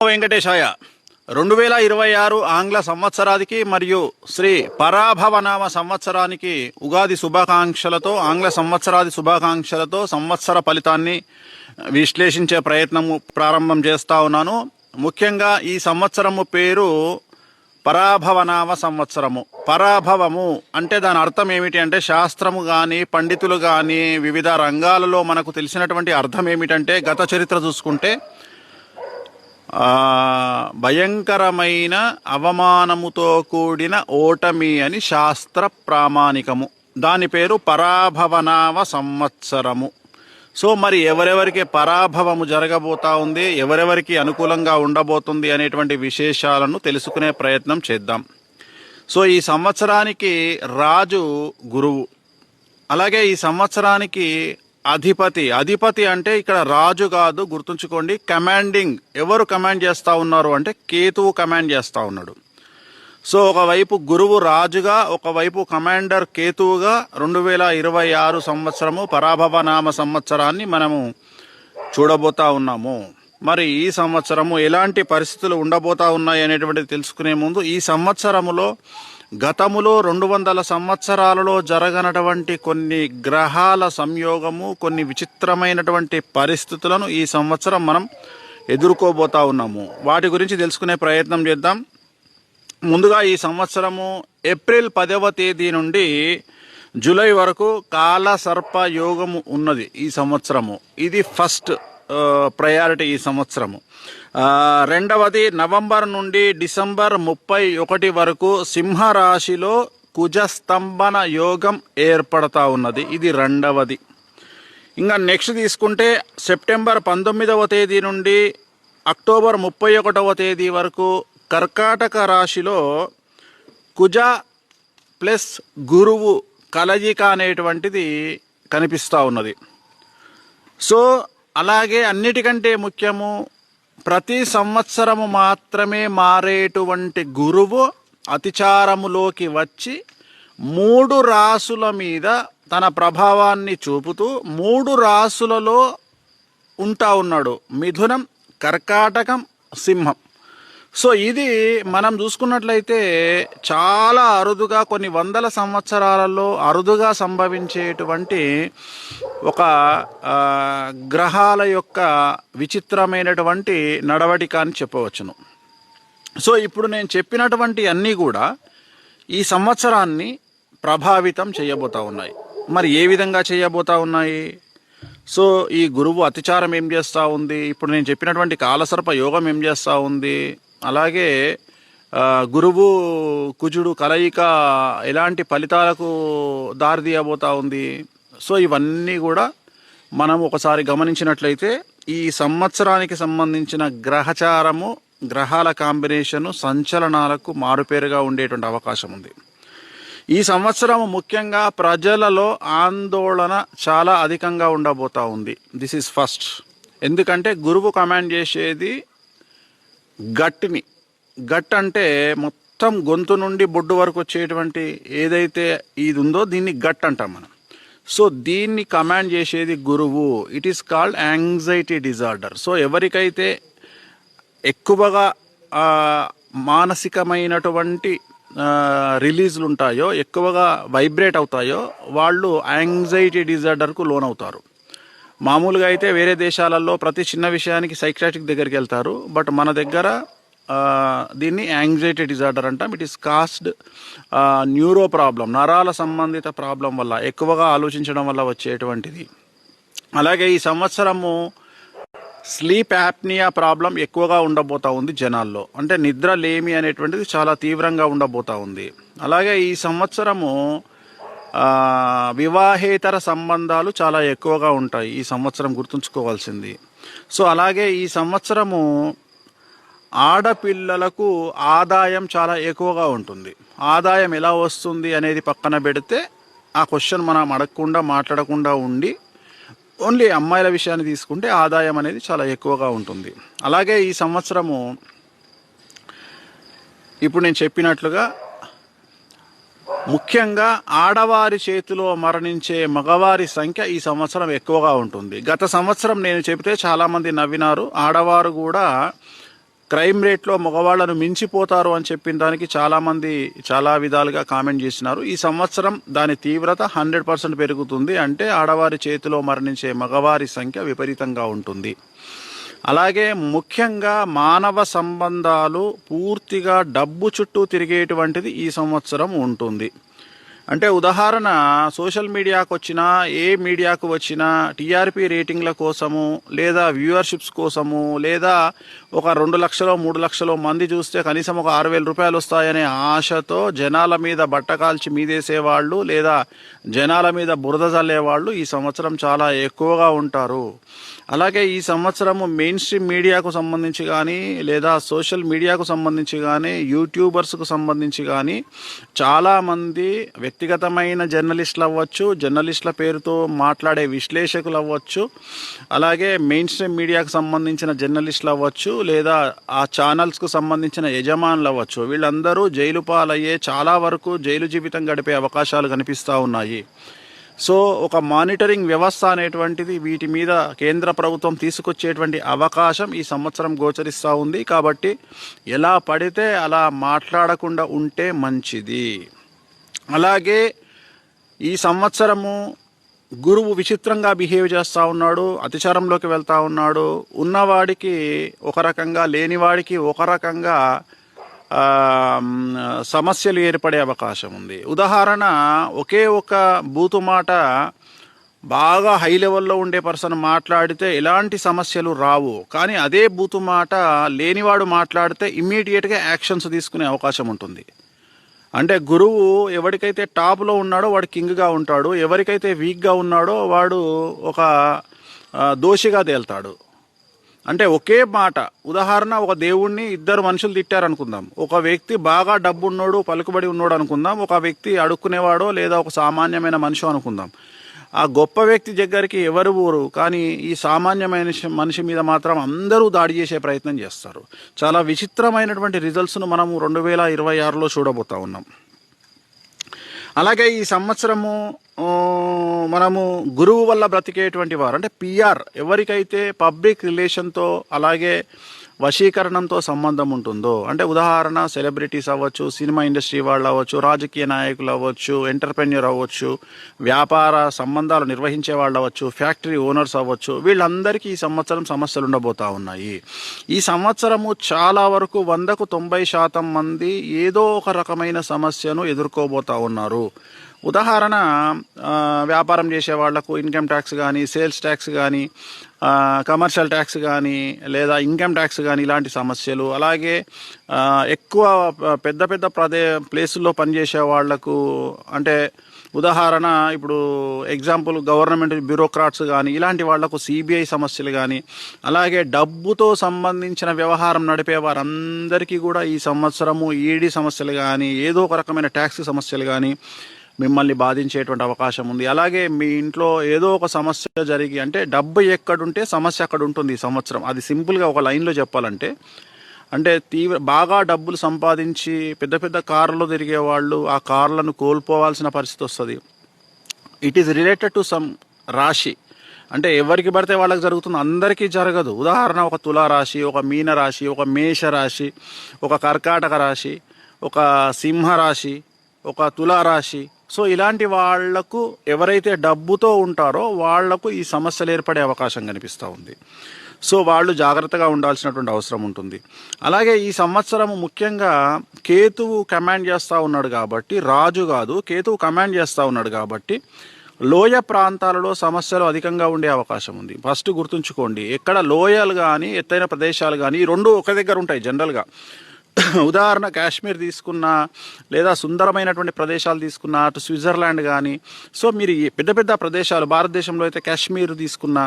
వెంకటేశాయ 2026 ఆంగ్ల సంవత్సరానికి మరియు శ్రీ పరాభవనామ సంవత్సరానికి ఉగాది శుభాకాంక్షలతో ఆంగ్ల సంవత్సరాది శుభాకాంక్షలతో సంవత్సర ఫలితాన్ని విశ్లేషించే ప్రయత్నము ప్రారంభం చేస్తా ఉన్నాను. ముఖ్యంగా ఈ సంవత్సరము పేరు పరాభవనామ సంవత్సరము. పరాభవము అంటే దాని అర్థం ఏమిటి అంటే శాస్త్రము కానీ పండితులు కానీ వివిధ రంగాలలో మనకు తెలిసినటువంటి అర్థం ఏమిటంటే గత చరిత్ర చూసుకుంటే భయంకరమైన అవమానముతో కూడిన ఓటమి అని శాస్త్ర ప్రామాణికము. దాని పేరు పరాభవనామ సంవత్సరము. సో మరి ఎవరెవరికి పరాభవము జరగబోతా ఉంది, ఎవరెవరికి అనుకూలంగా ఉండబోతుంది అనేటువంటి విశేషాలను తెలుసుకునే ప్రయత్నం చేద్దాం. సో ఈ సంవత్సరానికి రాజు గురువు, అలాగే ఈ సంవత్సరానికి అధిపతి అంటే ఇక్కడ రాజు కాదు, గుర్తుంచుకోండి. కమాండింగ్ ఎవరు కమాండ్ చేస్తూ ఉన్నారు అంటే కేతువు కమాండ్ చేస్తూ ఉన్నాడు. సో ఒకవైపు గురువు రాజుగా, ఒకవైపు కమాండర్ కేతువుగా 2026 సంవత్సరము పరాభవనామ సంవత్సరాన్ని మనము చూడబోతా ఉన్నాము. మరి ఈ సంవత్సరము ఎలాంటి పరిస్థితులు ఉండబోతా ఉన్నాయి అనేటువంటిది తెలుసుకునే ముందు ఈ సంవత్సరములో గతములో 200 సంవత్సరాలలో జరగనటువంటి కొన్ని గ్రహాల సంయోగము, కొన్ని విచిత్రమైనటువంటి పరిస్థితులను ఈ సంవత్సరం మనం ఎదుర్కోబోతా ఉన్నాము. వాటి గురించి తెలుసుకునే ప్రయత్నం చేద్దాం. ముందుగా ఈ సంవత్సరము ఏప్రిల్ 10వ తేదీ నుండి జూలై వరకు కాల సర్ప యోగము ఉన్నది. ఈ సంవత్సరము ఇది ఫస్ట్ ప్రయారిటీ ఈ సంవత్సరము. రెండవది నవంబర్ నుండి డిసెంబర్ 31 వరకు సింహరాశిలో కుజస్తంభన యోగం ఏర్పడతా ఉన్నది. ఇది రెండవది. ఇంకా నెక్స్ట్ తీసుకుంటే సెప్టెంబర్ 19వ తేదీ నుండి అక్టోబర్ 31వ తేదీ వరకు కర్కాటక రాశిలో కుజ ప్లస్ గురువు కలయిక అనేటువంటిది కనిపిస్తూ ఉన్నది. సో అలాగే అన్నిటికంటే ముఖ్యము, ప్రతి సంవత్సరము మాత్రమే మారేటువంటి గురువు అతిచారములోకి వచ్చి 3 రాసుల మీద తన ప్రభావాన్ని చూపుతూ 3 రాసులలో ఉంటా ఉన్నాడు: మిథునం, కర్కాటకం, సింహం. సో ఇది మనం చూసుకున్నట్లయితే చాలా అరుదుగా, కొన్ని వందల సంవత్సరాలలో అరుదుగా సంభవించేటువంటి ఒక గ్రహాల యొక్క విచిత్రమైనటువంటి నడవడిక అని చెప్పవచ్చును. సో ఇప్పుడు నేను చెప్పినటువంటి అన్నీ కూడా ఈ సంవత్సరాన్ని ప్రభావితం చేయబోతా ఉన్నాయి. మరి ఏ విధంగా చేయబోతా ఉన్నాయి? సో ఈ గురువు అతిచారం ఏం చేస్తూ ఉంది, ఇప్పుడు నేను చెప్పినటువంటి కాలసర్ప యోగం ఏం చేస్తూ ఉంది, అలాగే గురువు కుజుడు కలయిక ఎలాంటి ఫలితాలకు దారితీయబోతా ఉంది. సో ఇవన్నీ కూడా మనం ఒకసారి గమనించినట్లయితే ఈ సంవత్సరానికి సంబంధించిన గ్రహచారము, గ్రహాల కాంబినేషను సంచలనాలకు మారుపేరుగా ఉండేటువంటి అవకాశం ఉంది. ఈ సంవత్సరం ముఖ్యంగా ప్రజలలో ఆందోళన చాలా అధికంగా ఉండబోతా ఉంది. This is first. ఎందుకంటే గురువు కమాండ్ చేసేది గట్ని. గట్ అంటే మొత్తం గొంతు నుండి బొడ్డు వరకు వచ్చేటువంటి ఏదైతే ఇది ఉందో దీన్ని గట్ అంటాం మనం. సో దీన్ని కమాండ్ చేసేది గురువు. It is called anxiety disorder. So ఎవరికైతే ఎక్కువగా మానసికమైనటువంటి రిలీజ్లు ఉంటాయో, ఎక్కువగా వైబ్రేట్ అవుతాయో, వాళ్ళు యాంగ్జైటీ డిజార్డర్కు లోనవుతారు. మామూలుగా అయితే వేరే దేశాలలో ప్రతి చిన్న విషయానికి సైకియాట్రిక్ దగ్గరికి వెళ్తారు. బట్ మన దగ్గర దీన్ని యాంగ్జైటీ డిజార్డర్ అంటాం. It is caused neuro problem, నరాల సంబంధిత ప్రాబ్లం వల్ల, ఎక్కువగా ఆలోచించడం వల్ల వచ్చేటువంటిది. అలాగే ఈ సంవత్సరము స్లీప్ యాప్నియా ప్రాబ్లం ఎక్కువగా ఉండబోతా ఉంది జనాల్లో. అంటే నిద్ర లేమి అనేటువంటిది చాలా తీవ్రంగా ఉండబోతా ఉంది. అలాగే ఈ సంవత్సరము వివాహేతర సంబంధాలు చాలా ఎక్కువగా ఉంటాయి ఈ సంవత్సరం, గుర్తుంచుకోవాల్సింది. సో అలాగే ఈ సంవత్సరము ఆడపిల్లలకు ఆదాయం చాలా ఎక్కువగా ఉంటుంది. ఆదాయం ఎలా వస్తుంది అనేది పక్కన పెడితే ఆ క్వశ్చన్ మనం అడగకుండా మాట్లాడకుండా ఉండి ఓన్లీ అమ్మాయిల విషయాన్ని తీసుకుంటే ఆదాయం అనేది చాలా ఎక్కువగా ఉంటుంది. అలాగే ఈ సంవత్సరము ఇప్పుడు నేను చెప్పినట్లుగా ముఖ్యంగా ఆడవారి చేతిలో మరణించే మగవారి సంఖ్య ఈ సంవత్సరం ఎక్కువగా ఉంటుంది. గత సంవత్సరం నేను చెబితే చాలామంది నవ్వినారు. ఆడవారు కూడా క్రైమ్ రేట్లో మగవాళ్లను మించిపోతారు అని చెప్పిన దానికి చాలామంది చాలా విధాలుగా కామెంట్ చేసినారు. ఈ సంవత్సరం దాని తీవ్రత 100% పెరుగుతుంది. అంటే ఆడవారి చేతిలో మరణించే మగవారి సంఖ్య విపరీతంగా ఉంటుంది. అలాగే ముఖ్యంగా మానవ సంబంధాలు పూర్తిగా డబ్బు చుట్టూ తిరిగేటువంటిది ఈ సంవత్సరం ఉంటుంది. అంటే ఉదాహరణ, సోషల్ మీడియాకు వచ్చినా, ఏ మీడియాకు వచ్చినా టీఆర్పీ రేటింగ్ల కోసము, లేదా వ్యూవర్షిప్స్ కోసము, లేదా ఒక 2 లక్షలో 3 లక్షలో మంది చూస్తే కనీసం ఒక 6,000 రూపాయలు వస్తాయనే ఆశతో జనాల మీద బట్టకాల్చి మీదేసేవాళ్ళు, లేదా జనాల మీద బురద జల్లేవాళ్ళు ఈ సంవత్సరం చాలా ఎక్కువగా ఉంటారు. అలాగే ఈ సంవత్సరము మెయిన్ స్ట్రీమ్ మీడియాకు సంబంధించి కానీ, లేదా సోషల్ మీడియాకు సంబంధించి కానీ, యూట్యూబర్స్కు సంబంధించి కానీ చాలామంది వ్యక్తిగతమైన జర్నలిస్టులు అవ్వచ్చు, జర్నలిస్టుల పేరుతో మాట్లాడే విశ్లేషకులు అవ్వచ్చు, అలాగే మెయిన్ స్ట్రీమ్ మీడియాకు సంబంధించిన జర్నలిస్టులు అవ్వచ్చు, లేదా ఆ ఛానల్స్కు సంబంధించిన యజమానులు అవ్వచ్చు, వీళ్ళందరూ జైలు పాలయ్యే, చాలా వరకు జైలు జీవితం గడిపే అవకాశాలు కనిపిస్తూ ఉన్నాయి. సో ఒక మానిటరింగ్ వ్యవస్థ అనేటువంటిది వీటి మీద కేంద్ర ప్రభుత్వం తీసుకొచ్చేటువంటి అవకాశం ఈ సంవత్సరం గోచరిస్తూ ఉంది. కాబట్టి ఎలా పడితే అలా మాట్లాడకుండా ఉంటే మంచిది. అలాగే ఈ సంవత్సరము గురువు విచిత్రంగా బిహేవ్ చేస్తూ ఉన్నాడు, అతిచారంలోకి వెళ్తూ ఉన్నాడు. ఉన్నవాడికి ఒక రకంగా, లేనివాడికి ఒక రకంగా సమస్యలు ఏర్పడే అవకాశం ఉంది. ఉదాహరణ, ఒకే ఒక బూతు మాట బాగా హై లెవెల్లో ఉండే పర్సన్ మాట్లాడితే ఎలాంటి సమస్యలు రావు. కానీ అదే బూతు మాట లేనివాడు మాట్లాడితే ఇమ్మీడియట్గా యాక్షన్స్ తీసుకునే అవకాశం ఉంటుంది. అంటే గురువు ఎవరికైతే టాప్లో ఉన్నాడో వాడు కింగ్గా ఉంటాడు, ఎవరికైతే వీక్గా ఉన్నాడో వాడు ఒక దోషిగా తేల్తాడు. అంటే ఒకే మాట, ఉదాహరణ, ఒక దేవుణ్ణి 2 మనుషులు తిట్టారనుకుందాం. ఒక వ్యక్తి బాగా డబ్బున్నోడు, పలుకుబడి ఉన్నోడు అనుకుందాం, ఒక వ్యక్తి అడుక్కునేవాడో లేదా ఒక సామాన్యమైన మనిషి అనుకుందాం. ఆ గొప్ప వ్యక్తి దగ్గరికి ఎవరు ఊరు, కానీ ఈ సామాన్యమైన మనిషి మీద మాత్రం అందరూ దాడి చేసే ప్రయత్నం చేస్తారు. చాలా విచిత్రమైనటువంటి రిజల్ట్స్ను మనము 2026లో చూడబోతా ఉన్నాం. అలాగే ఈ సంవత్సరము మనము గురువు వల్ల బ్రతికేటువంటి వారు, అంటే పిఆర్, ఎవరికైతే పబ్లిక్ రిలేషన్తో అలాగే వశీకరణంతో సంబంధం ఉంటుందో, అంటే ఉదాహరణ సెలబ్రిటీస్ అవ్వచ్చు, సినిమా ఇండస్ట్రీ వాళ్ళు అవ్వచ్చు, రాజకీయ నాయకులు అవ్వచ్చు, ఎంటర్ప్రెన్యూర్ అవ్వచ్చు, వ్యాపార సంబంధాలు నిర్వహించే వాళ్ళు అవ్వచ్చు, ఫ్యాక్టరీ ఓనర్స్ అవ్వచ్చు, వీళ్ళందరికీ ఈ సంవత్సరం సమస్యలు ఉండబోతా ఉన్నాయి. ఈ సంవత్సరము చాలా వరకు 100కు 90% మంది ఏదో ఒక రకమైన సమస్యను ఎదుర్కోబోతా ఉన్నారు. ఉదాహరణ, వ్యాపారం చేసే వాళ్లకు ఇన్కమ్ ట్యాక్స్ కానీ, సేల్స్ ట్యాక్స్ కానీ, కమర్షియల్ ట్యాక్స్ కానీ, లేదా ఇన్కమ్ ట్యాక్స్ కానీ, ఇలాంటి సమస్యలు. అలాగే ఎక్కువ పెద్ద పెద్ద ప్లేసుల్లో పనిచేసే వాళ్లకు, అంటే ఉదాహరణ ఇప్పుడు ఎగ్జాంపుల్ గవర్నమెంట్ బ్యూరోక్రాట్స్ కానీ, ఇలాంటి వాళ్లకు సిబిఐ సమస్యలు కానీ, అలాగే డబ్బుతో సంబంధించిన వ్యవహారం నడిపే వారందరికీ కూడా ఈ సంవత్సరము ఈడీ సమస్యలు కానీ, ఏదో ఒక రకమైన ట్యాక్స్ సమస్యలు కానీ మిమ్మల్ని బాధించేటువంటి అవకాశం ఉంది. అలాగే మీ ఇంట్లో ఏదో ఒక సమస్య జరిగి, అంటే డబ్బు ఎక్కడుంటే సమస్య అక్కడ ఉంటుంది ఈ సంవత్సరం. అది సింపుల్గా ఒక లైన్లో చెప్పాలంటే, అంటే బాగా డబ్బులు సంపాదించి పెద్ద పెద్ద కార్లలో తిరిగే వాళ్ళు ఆ కార్లను కోల్పోవాల్సిన పరిస్థితి వస్తుంది. It is related to some రాశి. అంటే ఎవరికి పడితే వాళ్ళకి జరుగుతుంది, అందరికీ జరగదు. ఉదాహరణ, ఒక తులారాశి, ఒక మీన రాశి, ఒక మేష రాశి, ఒక కర్కాటక రాశి, ఒక సింహరాశి, ఒక తులారాశి. సో ఇలాంటి వాళ్లకు ఎవరైతే డబ్బుతో ఉంటారో వాళ్లకు ఈ సమస్యలు ఏర్పడే అవకాశం కనిపిస్తూ ఉంది. సో వాళ్ళు జాగ్రత్తగా ఉండాల్సినటువంటి అవసరం ఉంటుంది. అలాగే ఈ సంవత్సరం ముఖ్యంగా కేతువు కమాండ్ చేస్తూ ఉన్నాడు కాబట్టి, రాజు కాదు, కేతువు కమాండ్ చేస్తూ ఉన్నాడు కాబట్టి లోయ ప్రాంతాలలో సమస్యలు అధికంగా ఉండే అవకాశం ఉంది. ఫస్ట్ గుర్తుంచుకోండి, ఎక్కడ లోయలు కానీ ఎత్తైన ప్రదేశాలు కానీ ఈ రెండు ఒక దగ్గర ఉంటాయి జనరల్గా. ఉదాహరణ, కాశ్మీర్ తీసుకున్నా, లేదా సుందరమైనటువంటి ప్రదేశాలు తీసుకున్నా, అటు స్విట్జర్లాండ్ కానీ, సో మీరు పెద్ద పెద్ద ప్రదేశాలు భారతదేశంలో అయితే కాశ్మీర్ తీసుకున్నా,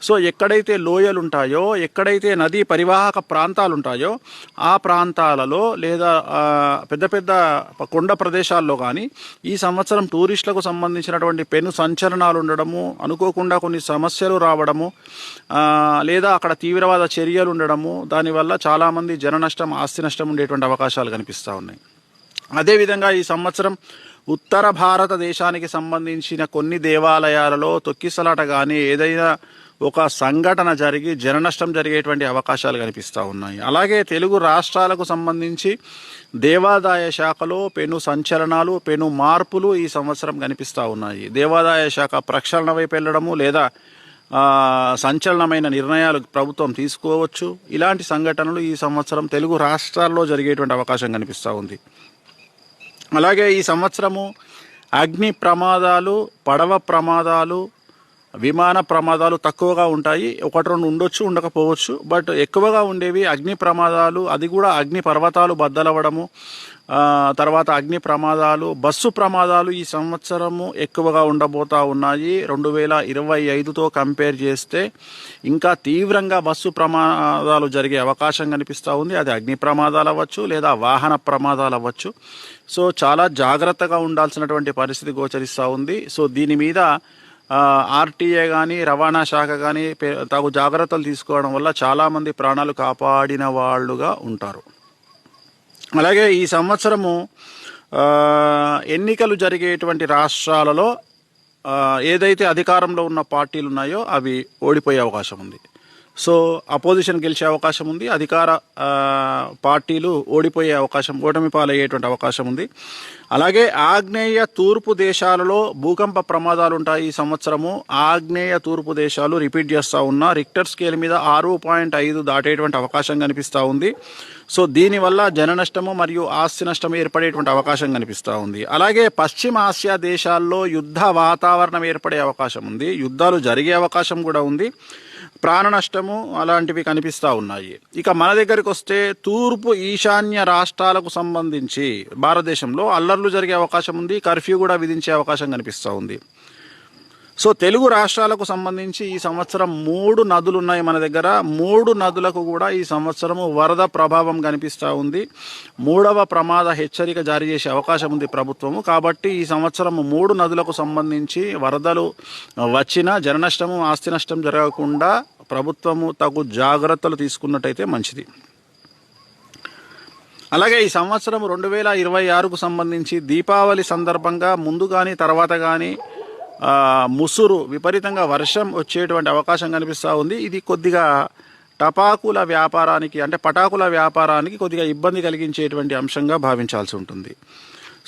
సో ఎక్కడైతే లోయలు ఉంటాయో, ఎక్కడైతే నదీ పరివాహక ప్రాంతాలు ఉంటాయో ఆ ప్రాంతాలలో, లేదా పెద్ద పెద్ద కొండ ప్రదేశాల్లో కానీ ఈ సంవత్సరం టూరిస్టులకు సంబంధించినటువంటి పెను సంచలనాలు ఉండడము, అనుకోకుండా కొన్ని సమస్యలు రావడము, లేదా అక్కడ తీవ్రవాద చర్యలు ఉండడము, దానివల్ల చాలామంది జన నష్టం, ఆస్తి నష్టం ఉండేటువంటి అవకాశాలు కనిపిస్తూ ఉన్నాయి. అదేవిధంగా ఈ సంవత్సరం ఉత్తర భారతదేశానికి సంబంధించిన కొన్ని దేవాలయాలలో తొక్కిసలాట కానీ, ఏదైనా ఒక సంఘటన జరిగి జననష్టం జరిగేటువంటి అవకాశాలు కనిపిస్తూ ఉన్నాయి. అలాగే తెలుగు రాష్ట్రాలకు సంబంధించి దేవాదాయ శాఖలో పెను సంచలనాలు, పెను మార్పులు ఈ సంవత్సరం కనిపిస్తూ ఉన్నాయి. దేవాదాయ శాఖ ప్రక్షాళన వైపు వెళ్ళడము లేదా సంచలనమైన నిర్ణయాలు ప్రభుత్వం తీసుకోవచ్చు. ఇలాంటి సంఘటనలు ఈ సంవత్సరం తెలుగు రాష్ట్రాల్లో జరిగేటువంటి అవకాశం కనిపిస్తూ ఉంది. అలాగే ఈ సంవత్సరము అగ్ని ప్రమాదాలు, పడవ ప్రమాదాలు, విమాన ప్రమాదాలు తక్కువగా ఉంటాయి. ఒకటి రెండు ఉండొచ్చు, ఉండకపోవచ్చు. బట్ ఎక్కువగా ఉండేవి అగ్ని ప్రమాదాలు. అది కూడా అగ్ని పర్వతాలు బద్దలవ్వడము, తర్వాత అగ్ని ప్రమాదాలు, బస్సు ప్రమాదాలు ఈ సంవత్సరము ఎక్కువగా ఉండబోతా ఉన్నాయి. 2025తో కంపేర్ చేస్తే ఇంకా తీవ్రంగా బస్సు ప్రమాదాలు జరిగే అవకాశం కనిపిస్తూ ఉంది. అది అగ్ని ప్రమాదాలు అవ్వచ్చు లేదా వాహన ప్రమాదాలు అవ్వచ్చు. సో చాలా జాగ్రత్తగా ఉండాల్సినటువంటి పరిస్థితి గోచరిస్తూ ఉంది. సో దీని మీద ఆర్టీఏ కానీ రవాణా శాఖ కానీ తగు జాగ్రత్తలు తీసుకోవడం వల్ల చాలామంది ప్రాణాలు కాపాడిన వాళ్ళుగా ఉంటారు. అలాగే ఈ సంవత్సరము ఎన్నికలు జరిగేటువంటి రాష్ట్రాలలో ఏదైతే అధికారంలో ఉన్న పార్టీలు ఉన్నాయో అవి ఓడిపోయే అవకాశం ఉంది. సో అపోజిషన్ గెలిచే అవకాశం ఉంది, అధికార పార్టీలు ఓడిపోయే అవకాశం, ఓటమి పాలయ్యేటువంటి అవకాశం ఉంది. అలాగే ఆగ్నేయ తూర్పు దేశాలలో భూకంప ప్రమాదాలు ఉంటాయి ఈ సంవత్సరము. ఆగ్నేయ తూర్పు దేశాలు రిపీట్ చేస్తూ ఉన్నా రిక్టర్ స్కేల్ మీద 6.5 దాటేటువంటి అవకాశం కనిపిస్తూ ఉంది. సో దీనివల్ల జన నష్టము మరియు ఆస్తి నష్టం ఏర్పడేటువంటి అవకాశం కనిపిస్తూ ఉంది. అలాగే పశ్చిమ ఆసియా దేశాల్లో యుద్ధ వాతావరణం ఏర్పడే అవకాశం ఉంది, యుద్ధాలు జరిగే అవకాశం కూడా ఉంది, ప్రాణ నష్టము అలాంటివి కనిపిస్తూ ఉన్నాయి. ఇక మన దగ్గరికి వస్తే తూర్పు ఈశాన్య రాష్ట్రాలకు సంబంధించి భారతదేశంలో అల్లర్లు జరిగే అవకాశం ఉంది, కర్ఫ్యూ కూడా విధించే అవకాశం కనిపిస్తూ ఉంది. సో తెలుగు రాష్ట్రాలకు సంబంధించి ఈ సంవత్సరం 3 నదులు ఉన్నాయి మన దగ్గర. 3 నదులకు కూడా ఈ సంవత్సరము వరద ప్రభావం కనిపిస్తూ ఉంది. 3వ ప్రమాద హెచ్చరిక జారీ చేసే అవకాశం ఉంది ప్రభుత్వము. కాబట్టి ఈ సంవత్సరం 3 నదులకు సంబంధించి వరదలు వచ్చిన జన నష్టము, ఆస్తి నష్టం జరగకుండా ప్రభుత్వము తగు జాగ్రత్తలు తీసుకున్నట్టయితే మంచిది. అలాగే ఈ సంవత్సరం 2026కు సంబంధించి దీపావళి సందర్భంగా ముందు కానీ తర్వాత కానీ ముసురు విపరీతంగా వర్షం వచ్చేటువంటి అవకాశం కనిపిస్తూ ఉంది. ఇది కొద్దిగా టపాకుల వ్యాపారానికి అంటే పటాకుల వ్యాపారానికి కొద్దిగా ఇబ్బంది కలిగించేటువంటి అంశంగా భావించాల్సి ఉంటుంది.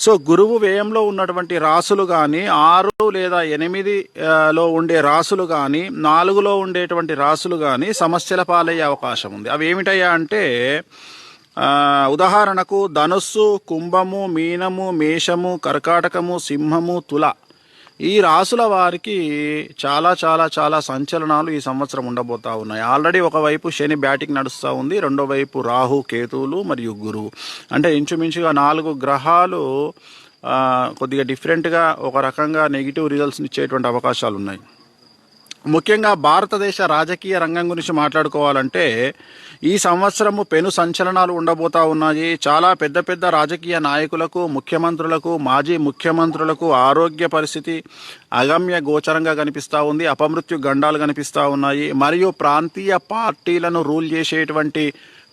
సో గురువు వ్యయంలో ఉన్నటువంటి రాసులు కానీ 6 లేదా 8లో ఉండే రాసులు కానీ 4లో ఉండేటువంటి రాసులు కానీ సమస్యల పాలయ్యే అవకాశం ఉంది. అవి ఏమిటయ్యా అంటే ఉదాహరణకు ధనుస్సు, కుంభము, మీనము, మేషము, కర్కాటకము, సింహము, తుల ఈ రాసుల వారికి చాలా చాలా చాలా సంచలనాలు ఈ సంవత్సరం ఉండబోతా ఉన్నాయి. ఆల్రెడీ ఒకవైపు శని బ్యాటింగ్ నడుస్తూ ఉంది, రెండో వైపు రాహు, కేతువులు మరియు గురువు. అంటే ఇంచుమించుగా 4 గ్రహాలు కొద్దిగా డిఫరెంట్గా ఒక రకంగా నెగిటివ్ రిజల్ట్స్ని ఇచ్చేటువంటి అవకాశాలు ఉన్నాయి. ముఖ్యంగా భారతదేశ రాజకీయ రంగం గురించి మాట్లాడుకోవాలంటే ఈ సంవత్సరము పెను సంచలనాలు ఉండబోతా ఉన్నాయి. చాలా పెద్ద పెద్ద రాజకీయ నాయకులకు, ముఖ్యమంత్రులకు, మాజీ ముఖ్యమంత్రులకు ఆరోగ్య పరిస్థితి అగమ్య గోచరంగా కనిపిస్తూ ఉంది. అపమృత్యు గండాలు కనిపిస్తూ ఉన్నాయి. మరియు ప్రాంతీయ పార్టీలను రూల్ చేసేటువంటి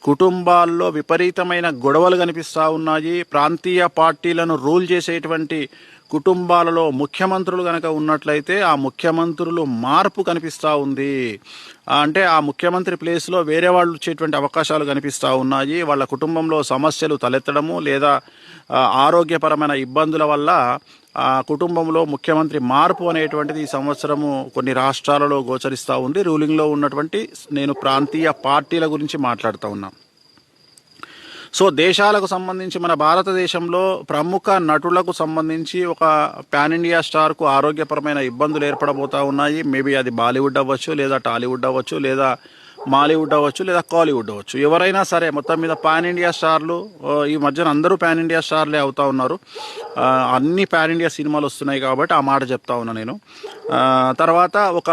కుటుంబాల్లో విపరీతమైన గొడవలు కనిపిస్తూ ఉన్నాయి. ప్రాంతీయ పార్టీలను రూల్ చేసేటువంటి కుటుంబాలలో ముఖ్యమంత్రులు కనుక ఉన్నట్లయితే ఆ ముఖ్యమంత్రులు మార్పు కనిపిస్తూ ఉంది. అంటే ఆ ముఖ్యమంత్రి ప్లేస్లో వేరే వాళ్ళు వచ్చేటువంటి అవకాశాలు కనిపిస్తూ ఉన్నాయి. వాళ్ళ కుటుంబంలో సమస్యలు తలెత్తడము లేదా ఆరోగ్యపరమైన ఇబ్బందుల వల్ల ఆ కుటుంబంలో ముఖ్యమంత్రి మార్పు అనేటువంటిది ఈ సంవత్సరము కొన్ని రాష్ట్రాలలో గోచరిస్తూ ఉంది. రూలింగ్లో ఉన్నటువంటి నేను ప్రాంతీయ పార్టీల గురించి మాట్లాడుతూ ఉన్నా. సో దేశాలకు సంబంధించి మన భారతదేశంలో ప్రముఖ నటులకు సంబంధించి ఒక పాన్ ఇండియా స్టార్కు ఆరోగ్యపరమైన ఇబ్బందులు ఏర్పడబోతూ ఉన్నాయి. మేబీ అది బాలీవుడ్ అవ్వచ్చు, లేదా టాలీవుడ్ అవ్వచ్చు, లేదా మాలీవుడ్ అవ్వచ్చు, లేదా కాలీవుడ్ అవ్వచ్చు. ఎవరైనా సరే మొత్తం మీద పాన్ ఇండియా స్టార్లు ఈ మధ్యన అందరూ పాన్ ఇండియా స్టార్లే అవుతా ఉన్నారు. అన్ని పాన్ ఇండియా సినిమాలు వస్తున్నాయి కాబట్టి ఆ మాట చెప్తా ఉన్నా నేను. తర్వాత ఒక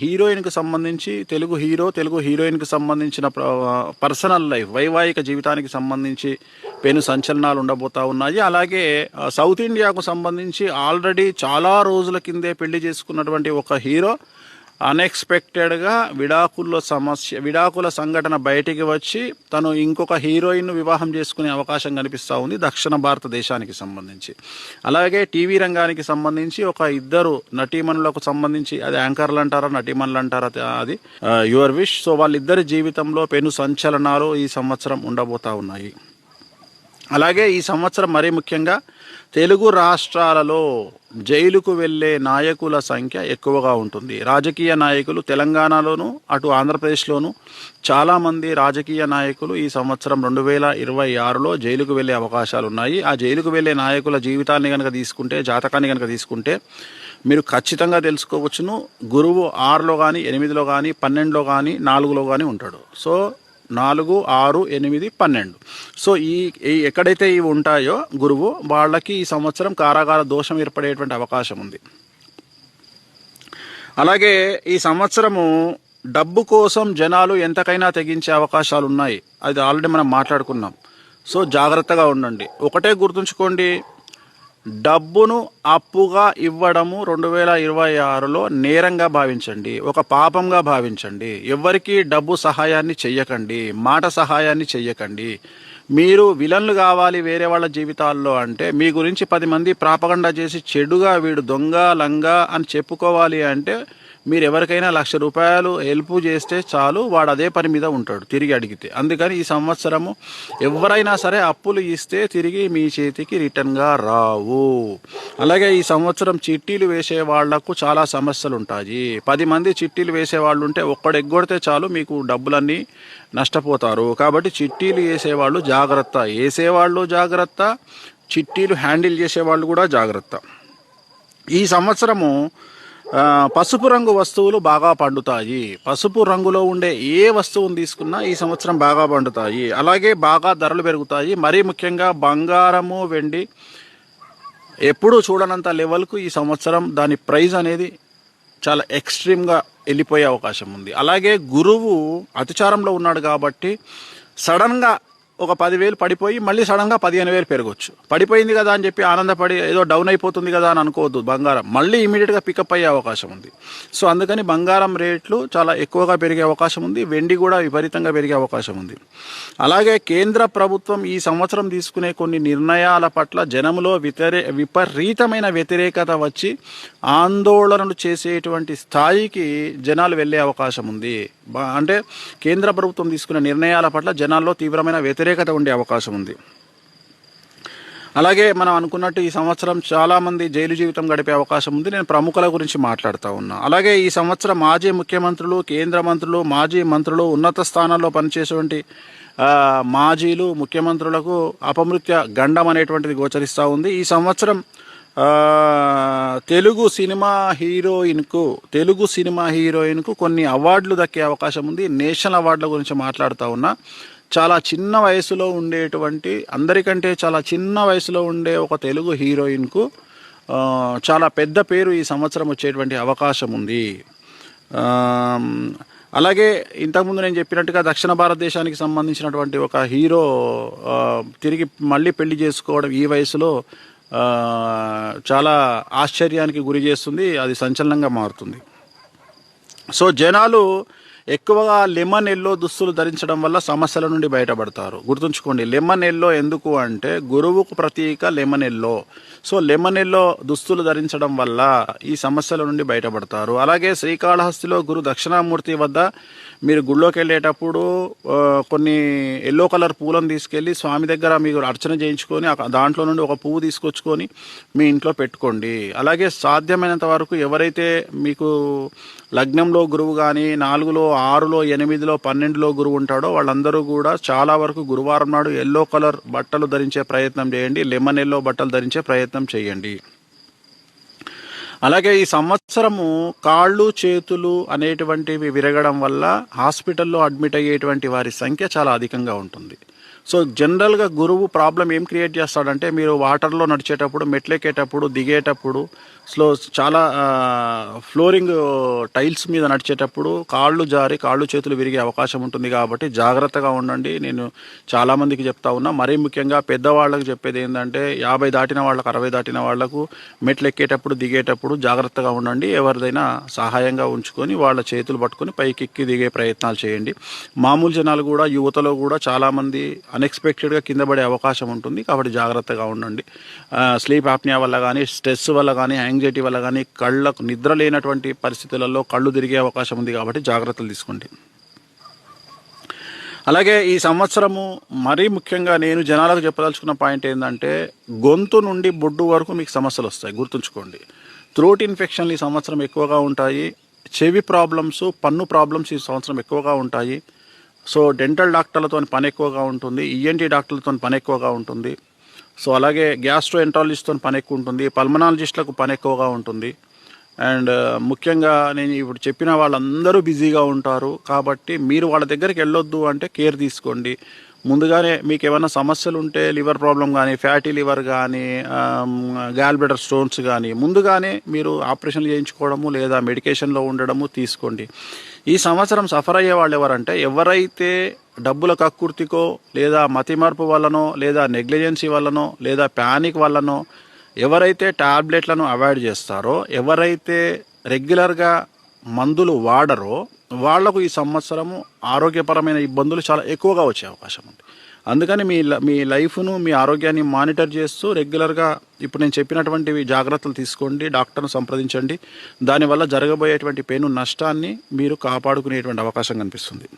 హీరోయిన్కి సంబంధించి తెలుగు హీరోయిన్కి సంబంధించిన పర్సనల్ లైఫ్, వైవాహిక జీవితానికి సంబంధించి పెను సంచలనాలు ఉండబోతా ఉన్నాయి. అలాగే సౌత్ ఇండియాకు సంబంధించి ఆల్రెడీ చాలా రోజుల కిందే పెళ్లి చేసుకున్నటువంటి ఒక హీరో అన్ఎక్స్పెక్టెడ్గా విడాకుల సంఘటన బయటికి వచ్చి తను ఇంకొక హీరోయిన్ను వివాహం చేసుకునే అవకాశం కనిపిస్తూ ఉంది దక్షిణ భారతదేశానికి సంబంధించి. అలాగే టీవీ రంగానికి సంబంధించి ఒక ఇద్దరు నటీమణులకు సంబంధించి, అది యాంకర్లు అంటారా నటీమణులు అంటారా అది యువర్ విష్. సో వాళ్ళిద్దరి జీవితంలో పెను సంచలనాలు ఈ సంవత్సరం ఉండబోతా ఉన్నాయి. అలాగే ఈ సంవత్సరం మరీ ముఖ్యంగా తెలుగు రాష్ట్రాలలో జైలుకు వెళ్ళే నాయకుల సంఖ్య ఎక్కువగా ఉంటుంది. రాజకీయ నాయకులు తెలంగాణలోను అటు ఆంధ్రప్రదేశ్లోను చాలామంది రాజకీయ నాయకులు ఈ సంవత్సరం 2026లో జైలుకు వెళ్ళే అవకాశాలు ఉన్నాయి. ఆ జైలుకు వెళ్ళే నాయకుల జీవితాన్ని కనుక తీసుకుంటే, జాతకాన్ని కనుక తీసుకుంటే మీరు ఖచ్చితంగా తెలుసుకోవచ్చును. గురువు 6లో కానీ 8లో కానీ 12లో కానీ 4లో కానీ ఉంటాడు. సో 4, 6, 8, 12. సో ఈ ఎక్కడైతే ఇవి ఉంటాయో గురువు వాళ్ళకి ఈ సంవత్సరం కారాగార దోషం ఏర్పడేటువంటి అవకాశం ఉంది. అలాగే ఈ సంవత్సరము డబ్బు కోసం జనాలు ఎంతకైనా తెగించే అవకాశాలు ఉన్నాయి. అది ఆల్రెడీ మనం మాట్లాడుకున్నాం. సో జాగ్రత్తగా ఉండండి. ఒకటే గుర్తుంచుకోండి, డబ్బును అప్పుగా ఇవ్వడము 2026లో నేరంగా భావించండి, ఒక పాపంగా భావించండి. ఎవరికి డబ్బు సహాయాన్ని చెయ్యకండి, మాట సహాయాన్ని చెయ్యకండి. మీరు విలన్లు కావాలి వేరే వాళ్ళ జీవితాల్లో అంటే, మీ గురించి 10 మంది ప్రాపగండా చేసి చెడుగా వీడు దొంగ లంగా అని చెప్పుకోవాలి అంటే, మీరు ఎవరికైనా ₹1,00,000 హెల్ప్ చేస్తే చాలు, వాడు అదే పని మీద ఉంటాడు తిరిగి అడిగితే. అందుకని ఈ సంవత్సరము ఎవరైనా సరే అప్పులు ఇస్తే తిరిగి మీ చేతికి రిటర్న్గా రావు. అలాగే ఈ సంవత్సరం చిట్టీలు వేసే వాళ్లకు చాలా సమస్యలు ఉంటాయి. 10 మంది చిట్టీలు వేసే వాళ్ళు ఉంటే ఒక్కడు ఎగ్గొడితే చాలు మీకు డబ్బులన్నీ నష్టపోతారు. కాబట్టి చిట్టీలు వేసేవాళ్ళు జాగ్రత్త, వేసేవాళ్ళు జాగ్రత్త, చిట్టీలు హ్యాండిల్ చేసేవాళ్ళు కూడా జాగ్రత్త. ఈ సంవత్సరము పసుపు రంగు వస్తువులు బాగా పండుతాయి. పసుపు రంగులో ఉండే ఏ వస్తువును తీసుకున్నా ఈ సంవత్సరం బాగా పండుతాయి. అలాగే బాగా ధరలు పెరుగుతాయి. మరీ ముఖ్యంగా బంగారము, వెండి ఎప్పుడూ చూడనంత లెవెల్కు ఈ సంవత్సరం దాని ప్రైస్ అనేది చాలా ఎక్స్ట్రీమ్గా వెళ్ళిపోయే అవకాశం ఉంది. అలాగే గురువు అతిచారంలో ఉన్నాడు కాబట్టి సడన్గా ఒక 10,000 పడిపోయి మళ్ళీ సడన్గా 15,000 పెరగవచ్చు. పడిపోయింది కదా అని చెప్పి ఆనందపడి ఏదో డౌన్ అయిపోతుంది కదా అని అనుకోవద్దు. బంగారం మళ్ళీ ఇమీడియట్గా పికప్ అయ్యే అవకాశం ఉంది. సో అందుకని బంగారం రేట్లు చాలా ఎక్కువగా పెరిగే అవకాశం ఉంది. వెండి కూడా విపరీతంగా పెరిగే అవకాశం ఉంది. అలాగే కేంద్ర ప్రభుత్వం ఈ సంవత్సరం తీసుకునే కొన్ని నిర్ణయాల పట్ల జనంలో విపరీతమైన వ్యతిరేకత వచ్చి ఆందోళనలు చేసేటువంటి స్థాయికి జనాలు వెళ్ళే అవకాశం ఉంది. అంటే కేంద్ర ప్రభుత్వం తీసుకునే నిర్ణయాల పట్ల జనాల్లో తీవ్రమైన వ్యతిరేకత ఉండే అవకాశం ఉంది. అలాగే మనం అనుకున్నట్టు ఈ సంవత్సరం చాలామంది జైలు జీవితం గడిపే అవకాశం ఉంది. నేను ప్రముఖుల గురించి మాట్లాడుతూ ఉన్నా. అలాగే ఈ సంవత్సరం మాజీ ముఖ్యమంత్రులు, కేంద్ర మంత్రులు, మాజీ మంత్రులు, ఉన్నత స్థానాల్లో పనిచేసేటువంటి మాజీలు, ముఖ్యమంత్రులకు అపమృత్య గండం అనేటువంటిది గోచరిస్తూ ఉంది. ఈ సంవత్సరం తెలుగు సినిమా హీరోయిన్కు కొన్ని అవార్డులు దక్కే అవకాశం ఉంది. నేషనల్ అవార్డుల గురించి మాట్లాడుతూ ఉన్నా. చాలా చిన్న వయసులో ఉండేటువంటి, అందరికంటే చాలా చిన్న వయసులో ఉండే ఒక తెలుగు హీరోయిన్కు చాలా పెద్ద పేరు ఈ సంవత్సరం వచ్చేటువంటి అవకాశం ఉంది. అలాగే ఇంతకుముందు నేను చెప్పినట్టుగా దక్షిణ భారతదేశానికి సంబంధించినటువంటి ఒక హీరో తిరిగి మళ్ళీ పెళ్లి చేసుకోవడం ఈ వయసులో చాలా ఆశ్చర్యానికి గురి చేస్తుంది. అది సంచలనంగా మారుతుంది. సో జనాలు ఎక్కువగా లెమన్ ఎల్లో దుస్తులు ధరించడం వల్ల సమస్యల నుండి బయటపడతారు. గుర్తుంచుకోండి, లెమన్ ఎల్లో ఎందుకు అంటే గురువుకు ప్రతీక lemon yellow. So lemon yellow దుస్తులు ధరించడం వల్ల ఈ సమస్యల నుండి బయటపడతారు. అలాగే శ్రీకాళహస్తిలో గురు దక్షిణామూర్తి వద్ద మీరు గుళ్ళోకి వెళ్ళేటప్పుడు కొన్ని ఎల్లో కలర్ పూలను తీసుకెళ్ళి స్వామి దగ్గర మీరు అర్చన చేయించుకొని దాంట్లో నుండి ఒక పువ్వు తీసుకొచ్చుకొని మీ ఇంట్లో పెట్టుకోండి. అలాగే సాధ్యమైనంత వరకు ఎవరైతే మీకు లగ్నంలో గురువు కానీ 4లో, 6లో, 8లో, 12లో గురువు ఉంటాడో వాళ్ళందరూ కూడా చాలా వరకు గురువారం నాడు ఎల్లో కలర్ బట్టలు ధరించే ప్రయత్నం చేయండి. లెమన్ ఎల్లో బట్టలు ధరించే ప్రయత్నం చేయండి. అలాగే ఈ సంవత్సరము కాళ్ళు, చేతులు అనేటువంటివి విరగడం వల్ల హాస్పిటల్లో అడ్మిట్ అయ్యేటువంటి వారి సంఖ్య చాలా అధికంగా ఉంటుంది. సో జనరల్గా గురువు ప్రాబ్లం ఏం క్రియేట్ చేస్తాడంటే, మీరు వాటర్లో నడిచేటప్పుడు, మెట్లెక్కేటప్పుడు, దిగేటప్పుడు, చాలా ఫ్లోరింగ్ టైల్స్ మీద నడిచేటప్పుడు కాళ్ళు జారి కాళ్ళు చేతులు విరిగే అవకాశం ఉంటుంది. కాబట్టి జాగ్రత్తగా ఉండండి. నేను చాలామందికి చెప్తా ఉన్నా, మరీ ముఖ్యంగా పెద్దవాళ్ళకి చెప్పేది ఏంటంటే, 50 దాటిన వాళ్ళకు, 60 దాటిన వాళ్లకు మెట్లు ఎక్కేటప్పుడు, దిగేటప్పుడు జాగ్రత్తగా ఉండండి. ఎవరిదైనా సహాయంగా ఉంచుకొని వాళ్ళ చేతులు పట్టుకొని పైకి ఎక్కి దిగే ప్రయత్నాలు చేయండి. మామూలు జనాలు కూడా, యువతలో కూడా చాలామంది అన్ఎక్స్పెక్టెడ్గా కింద పడే అవకాశం ఉంటుంది. కాబట్టి జాగ్రత్తగా ఉండండి. స్లీప్ ఆప్నియా వల్ల కానీ, స్ట్రెస్ వల్ల కానీ, యాంగ్జైటీ వల్ల కానీ, కళ్ళకు నిద్ర లేనటువంటి పరిస్థితులలో కళ్ళు తిరిగే అవకాశం ఉంది. కాబట్టి జాగ్రత్తలు తీసుకోండి. అలాగే ఈ సంవత్సరము మరీ ముఖ్యంగా నేను జనాలకు చెప్పదలుచుకున్న పాయింట్ ఏంటంటే, గొంతు నుండి బొడ్డు వరకు మీకు సమస్యలు వస్తాయి, గుర్తుంచుకోండి. థ్రోట్ ఇన్ఫెక్షన్లు ఈ సంవత్సరం ఎక్కువగా ఉంటాయి. చెవి ప్రాబ్లమ్స్, పన్ను ప్రాబ్లమ్స్ ఈ సంవత్సరం ఎక్కువగా ఉంటాయి. సో డెంటల్ డాక్టర్లతో పని ఎక్కువగా ఉంటుంది, ఈఎన్టీ డాక్టర్లతో పని ఎక్కువగా ఉంటుంది. సో అలాగే గ్యాస్ట్రో ఎంట్రాలజిస్ట్తో పని ఎక్కువ ఉంటుంది, పల్మనాలజిస్టులకు పని ఎక్కువగా ఉంటుంది. అండ్ ముఖ్యంగా నేను ఇప్పుడు చెప్పిన వాళ్ళందరూ బిజీగా ఉంటారు. కాబట్టి మీరు వాళ్ళ దగ్గరికి వెళ్ళొద్దు అంటే కేర్ తీసుకోండి. ముందుగానే మీకు ఏమైనా సమస్యలు ఉంటే, లివర్ ప్రాబ్లం కానీ, ఫ్యాటీ లివర్ కానీ, గాల్ బ్లాడర్ స్టోన్స్ కానీ, ముందుగానే మీరు ఆపరేషన్లు చేయించుకోవడము లేదా మెడికేషన్లో ఉండడము తీసుకోండి. ఈ సంవత్సరం సఫర్ అయ్యే వాళ్ళు ఎవరంటే, ఎవరైతే డబ్బుల కక్కుర్తికో, లేదా మతిమరుపు వల్లనో, లేదా నెగ్లిజెన్సీ వల్లనో, లేదా ప్యానిక్ వల్లనో, ఎవరైతే టాబ్లెట్లను అవాయిడ్ చేస్తారో, ఎవరైతే రెగ్యులర్గా మందులు వాడరో, వాళ్లకు ఈ సంవత్సరము ఆరోగ్యపరమైన ఇబ్బందులు చాలా ఎక్కువగా వచ్చే అవకాశం ఉంది. అందుకని మీ లైఫ్ను, మీ ఆరోగ్యాన్ని మానిటర్ చేస్తూ రెగ్యులర్గా ఇప్పుడు నేను చెప్పినటువంటివి జాగ్రత్తలు తీసుకోండి, డాక్టర్ను సంప్రదించండి. దానివల్ల జరగబోయేటువంటి పెను నష్టాన్ని మీరు కాపాడుకునేటువంటి అవకాశం కనిపిస్తుంది.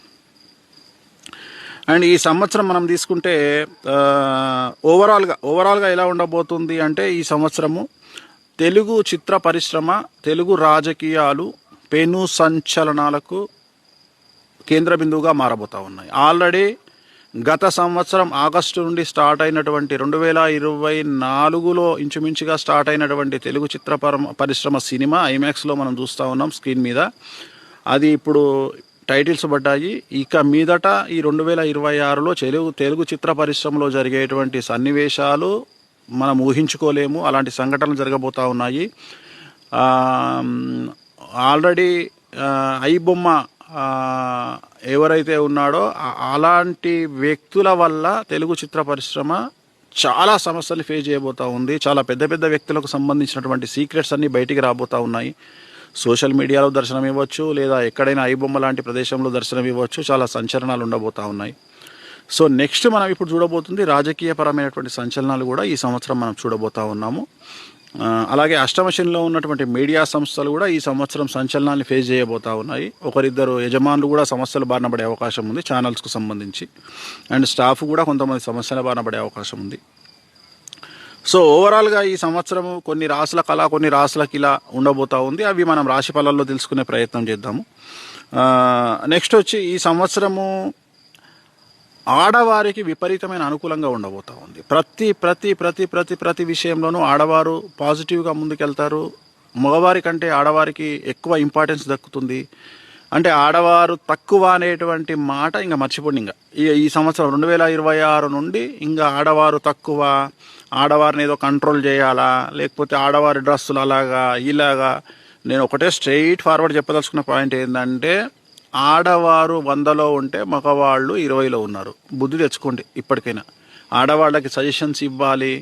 అండ్ ఈ సంవత్సరం మనం తీసుకుంటే ఓవరాల్గా ఎలా ఉండబోతుంది అంటే, ఈ సంవత్సరము తెలుగు చిత్ర పరిశ్రమ, తెలుగు రాజకీయాలు పెను సంచలనాలకు కేంద్ర బిందువుగా మారబోతూ ఉన్నాయి. ఆల్రెడీ గత సంవత్సరం ఆగస్టు నుండి స్టార్ట్ అయినటువంటి 2024లో ఇంచుమించుగా స్టార్ట్ అయినటువంటి తెలుగు చిత్ర పరిశ్రమ సినిమా ఐమాక్స్లో మనం చూస్తూ ఉన్నాం స్క్రీన్ మీద. అది ఇప్పుడు టైటిల్స్ పడ్డాయి. ఇక మీదట ఈ 2026లో తెలుగు చిత్ర పరిశ్రమలో జరిగేటువంటి సన్నివేశాలు మనం ఊహించుకోలేము. అలాంటి సంఘటనలు జరగబోతూ ఉన్నాయి. ఆల్రెడీ ఐబొమ్మ ఎవరైతే ఉన్నాడో అలాంటి వ్యక్తుల వల్ల తెలుగు చిత్ర పరిశ్రమ చాలా సమస్యలు ఫేస్ చేయబోతూ ఉంది. చాలా పెద్ద పెద్ద వ్యక్తులకు సంబంధించినటువంటి సీక్రెట్స్ అన్నీ బయటికి రాబోతూ ఉన్నాయి. సోషల్ మీడియాలో దర్శనం ఇవ్వచ్చు, లేదా ఎక్కడైనా ఐబొమ్మ లాంటి ప్రదేశంలో దర్శనం ఇవ్వచ్చు. చాలా సంచలనాలు ఉండబోతూ ఉన్నాయి. సో నెక్స్ట్ మనం ఇప్పుడు చూడబోతుంది రాజకీయపరమైనటువంటి సంచలనాలు కూడా ఈ సంవత్సరం మనం చూడబోతూ ఉన్నాము. అలాగే అష్టమశనిలో ఉన్నటువంటి మీడియా సంస్థలు కూడా ఈ సంవత్సరం సంచలనాన్ని ఫేస్ చేయబోతూ ఉన్నాయి. ఒకరిద్దరు యజమానులు కూడా సమస్యలు బారిన పడే అవకాశం ఉంది ఛానల్స్కు సంబంధించి. అండ్ స్టాఫ్ కూడా కొంతమంది సమస్యల బారిన పడే అవకాశం ఉంది. సో ఓవరాల్గా ఈ సంవత్సరము కొన్ని రాసులకు అలా, కొన్ని రాసులకు ఇలా ఉండబోతూ ఉంది. అవి మనం రాశి ఫలాల్లో తెలుసుకునే ప్రయత్నం చేద్దాము. నెక్స్ట్ వచ్చి ఈ సంవత్సరము ఆడవారికి విపరీతమైన అనుకూలంగా ఉండబోతూ ఉంది. ప్రతి ప్రతి ప్రతి ప్రతి ప్రతి విషయంలోనూ ఆడవారు పాజిటివ్గా ముందుకెళ్తారు. మగవారి కంటే ఆడవారికి ఎక్కువ ఇంపార్టెన్స్ దక్కుతుంది. అంటే ఆడవారు తక్కువ అనేటువంటి మాట ఇంకా మర్చిపోండి. ఇంకా ఈ సంవత్సరం 2026 నుండి ఇంకా ఆడవారు తక్కువ, ఆడవారిని ఏదో కంట్రోల్ చేయాలా, లేకపోతే ఆడవారి డ్రెస్సులు అలాగా ఇలాగా. నేను ఒకటే స్ట్రైట్ ఫార్వర్డ్ చెప్పదలుచుకున్న పాయింట్ ఏంటంటే, ఆడవారు 100లో ఉంటే మగవాళ్ళు 20లో ఉన్నారు. బుద్ధి తెచ్చుకోండి. ఇప్పటికైనా ఆడవాళ్ళకి సజెషన్స్ ఇవ్వాలి,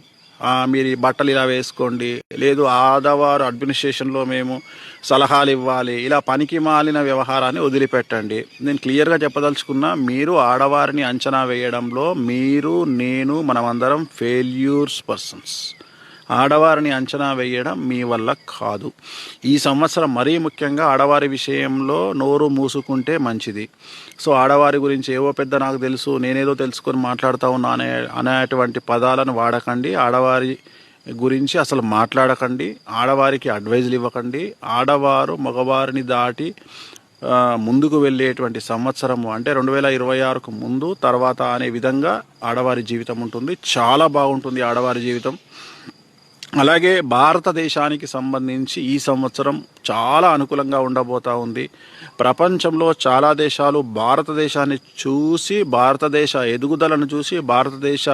మీరు బట్టలు ఇలా వేసుకోండి, లేదు ఆడవారు అడ్మినిస్ట్రేషన్లో మేము సలహాలు ఇవ్వాలి, ఇలా పనికి మాలిన వ్యవహారాన్ని వదిలిపెట్టండి. నేను క్లియర్గా చెప్పదలుచుకున్నా, మీరు ఆడవారిని అంచనా వేయడంలో నేను మనమందరం ఫెయిల్యూర్స్ పర్సన్స్. ఆడవారిని అంచనా వేయడం మీ వల్ల కాదు. ఈ సంవత్సరం మరీ ముఖ్యంగా ఆడవారి విషయంలో నోరు మూసుకుంటే మంచిది. సో ఆడవారి గురించి ఏవో పెద్ద నాకు తెలుసు, నేనేదో తెలుసుకొని మాట్లాడుతూ ఉన్నా అనేటువంటి పదాలను వాడకండి. ఆడవారి గురించి అసలు మాట్లాడకండి. ఆడవారికి అడ్వైజులు ఇవ్వకండి. ఆడవారు మగవారిని దాటి ముందుకు వెళ్ళేటువంటి సంవత్సరము అంటే 2026కు ముందు తర్వాత అనే విధంగా ఆడవారి జీవితం ఉంటుంది. చాలా బాగుంటుంది ఆడవారి జీవితం. అలాగే భారతదేశానికి సంబంధించి ఈ సంవత్సరం చాలా అనుకూలంగా ఉండబోతా ఉంది. ప్రపంచంలో చాలా దేశాలు భారతదేశాన్ని చూసి, భారతదేశ ఎదుగుదలను చూసి, భారతదేశ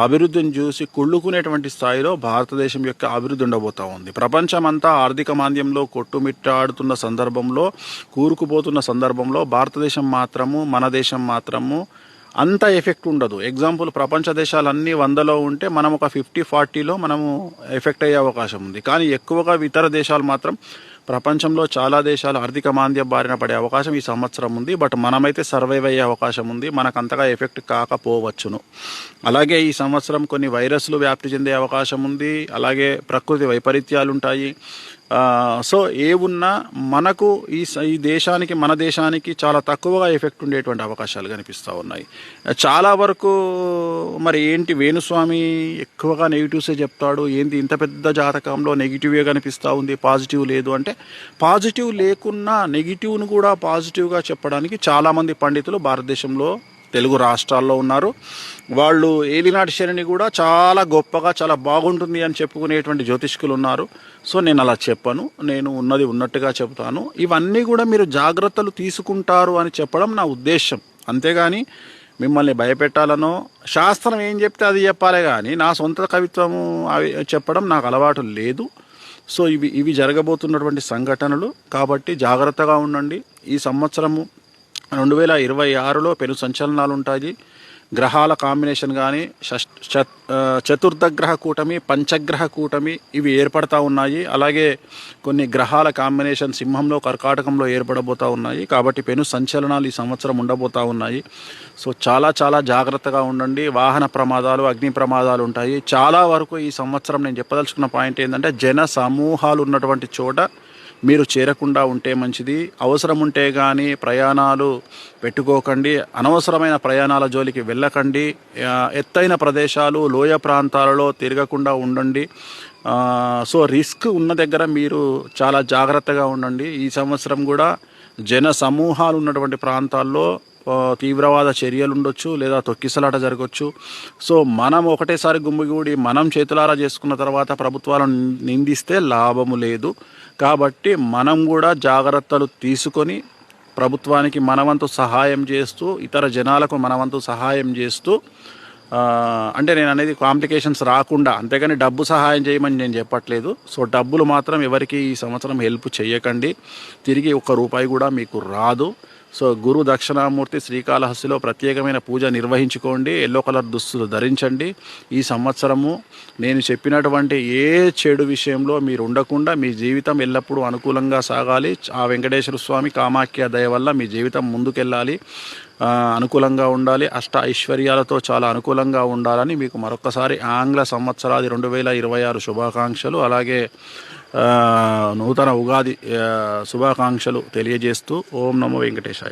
అభివృద్ధిని చూసి కుళ్ళుకునేటువంటి స్థాయిలో భారతదేశం యొక్క అభివృద్ధి ఉండబోతా ఉంది. ప్రపంచమంతా ఆర్థిక మాంద్యంలో కొట్టుమిట్టాడుతున్న సందర్భంలో, కూరుకుపోతున్న సందర్భంలో భారతదేశం మాత్రము, మన దేశం మాత్రము అంత ఎఫెక్ట్ ఉండదు. ఎగ్జాంపుల్, ప్రపంచ దేశాలన్నీ 100లో ఉంటే మనం ఒక 50-40లో మనము ఎఫెక్ట్ అయ్యే అవకాశం ఉంది. కానీ ఎక్కువగా ఇతర దేశాలు మాత్రం, ప్రపంచంలో చాలా దేశాలు ఆర్థిక మాంద్యం బారిన పడే అవకాశం ఈ సంవత్సరం ఉంది. బట్ మనమైతే సర్వైవ్ అయ్యే అవకాశం ఉంది. మనకు అంతగా ఎఫెక్ట్ కాకపోవచ్చును. అలాగే ఈ సంవత్సరం కొన్ని వైరస్లు వ్యాప్తి చెందే అవకాశం ఉంది. అలాగే ప్రకృతి వైపరీత్యాలు ఉంటాయి. సో ఏ ఉన్నా మనకు ఈ దేశానికి, మన దేశానికి చాలా తక్కువగా ఎఫెక్ట్ ఉండేటువంటి అవకాశాలు కనిపిస్తూ ఉన్నాయి. చాలా వరకు మరి ఏంటి వేణుస్వామి ఎక్కువగా నెగిటివ్సే చెప్తాడు, ఏంటి ఇంత పెద్ద జాతకంలో నెగిటివే కనిపిస్తూ ఉంది, పాజిటివ్ లేదు అంటే, పాజిటివ్ లేకున్నా నెగిటివ్ను కూడా పాజిటివ్గా చెప్పడానికి చాలామంది పండితులు భారతదేశంలో తెలుగు రాష్ట్రాల్లో ఉన్నారు. వాళ్ళు ఏలినాటి శనిని కూడా చాలా గొప్పగా, చాలా బాగుంటుంది అని చెప్పుకునేటువంటి జ్యోతిష్కులు ఉన్నారు. సో నేను అలా చెప్పను, నేను ఉన్నది ఉన్నట్టుగా చెబుతాను. ఇవన్నీ కూడా మీరు జాగ్రత్తలు తీసుకుంటారు అని చెప్పడం నా ఉద్దేశం. అంతేగాని మిమ్మల్ని భయపెట్టాలనో, శాస్త్రం ఏం చెప్తే అది చెప్పాలే కానీ నా సొంత కవిత్వము అవి చెప్పడం నాకు అలవాటు లేదు. సో ఇవి జరగబోతున్నటువంటి సంఘటనలు కాబట్టి జాగ్రత్తగా ఉండండి. ఈ సంవత్సరము 2026లో పెను సంచలనాలు ఉంటాయి. గ్రహాల కాంబినేషన్ కానీ, చతుర్థగ్రహ కూటమి, పంచగ్రహ కూటమి ఇవి ఏర్పడతా ఉన్నాయి. అలాగే కొన్ని గ్రహాల కాంబినేషన్ సింహంలో, కర్కాటకంలో ఏర్పడబోతూ ఉన్నాయి. కాబట్టి పెను సంచలనాలు ఈ సంవత్సరం ఉండబోతూ ఉన్నాయి. సో చాలా చాలా జాగ్రత్తగా ఉండండి. వాహన ప్రమాదాలు, అగ్ని ప్రమాదాలు ఉంటాయి. చాలా వరకు ఈ సంవత్సరం నేను చెప్పదలుచుకున్న పాయింట్ ఏంటంటే, జన సమూహాలు ఉన్నటువంటి చోట మీరు చేరకుండా ఉంటే మంచిది. అవసరం ఉంటే కానీ ప్రయాణాలు పెట్టుకోకండి. అనవసరమైన ప్రయాణాల జోలికి వెళ్ళకండి. ఎత్తైన ప్రదేశాలు, లోయ ప్రాంతాలలో తిరగకుండా ఉండండి. సో రిస్క్ ఉన్న దగ్గర మీరు చాలా జాగ్రత్తగా ఉండండి. ఈ సంవత్సరం కూడా జన సమూహాలు ఉన్నటువంటి ప్రాంతాల్లో తీవ్రవాద చర్యలు ఉండొచ్చు, లేదా తొక్కిసలాట జరగవచ్చు. సో మనం ఒకటేసారి గుమ్మిగూడి మనం చేతులారా చేసుకున్న తర్వాత ప్రభుత్వాలను నిందిస్తే లాభము లేదు. కాబట్టి మనం కూడా జాగ్రత్తలు తీసుకొని ప్రభుత్వానికి మనవంతు సహాయం చేస్తూ, ఇతర జనాలకు మనవంతు సహాయం చేస్తూ, అంటే నేను అనేది కాంప్లికేషన్స్ రాకుండా, అంతేగాని డబ్బు సహాయం చేయమని నేను చెప్పట్లేదు. సో డబ్బులు మాత్రం ఎవరికి ఈ సంవత్సరం హెల్ప్ చేయకండి. తిరిగి ₹1 కూడా మీకు రాదు. సో గురు దక్షిణామూర్తి శ్రీకాళహస్తిలో ప్రత్యేకమైన పూజ నిర్వహించుకోండి. ఎల్లో కలర్ దుస్తులు ధరించండి. ఈ సంవత్సరము నేను చెప్పినటువంటి ఏ చెడు విషయంలో మీరు ఉండకుండా మీ జీవితం ఎల్లప్పుడూ అనుకూలంగా సాగాలి. ఆ వెంకటేశ్వర స్వామి, కామాఖ్య దయ వల్ల మీ జీవితం ముందుకెళ్ళాలి, అనుకూలంగా ఉండాలి, అష్ట ఐశ్వర్యాలతో చాలా అనుకూలంగా ఉండాలని మీకు మరొకసారి ఆంగ్ల సంవత్సరాది 2026 శుభాకాంక్షలు, అలాగే నూతన ఉగాది శుభాకాంక్షలు తెలియజేస్తూ ఓం నమో వెంకటేశాయ.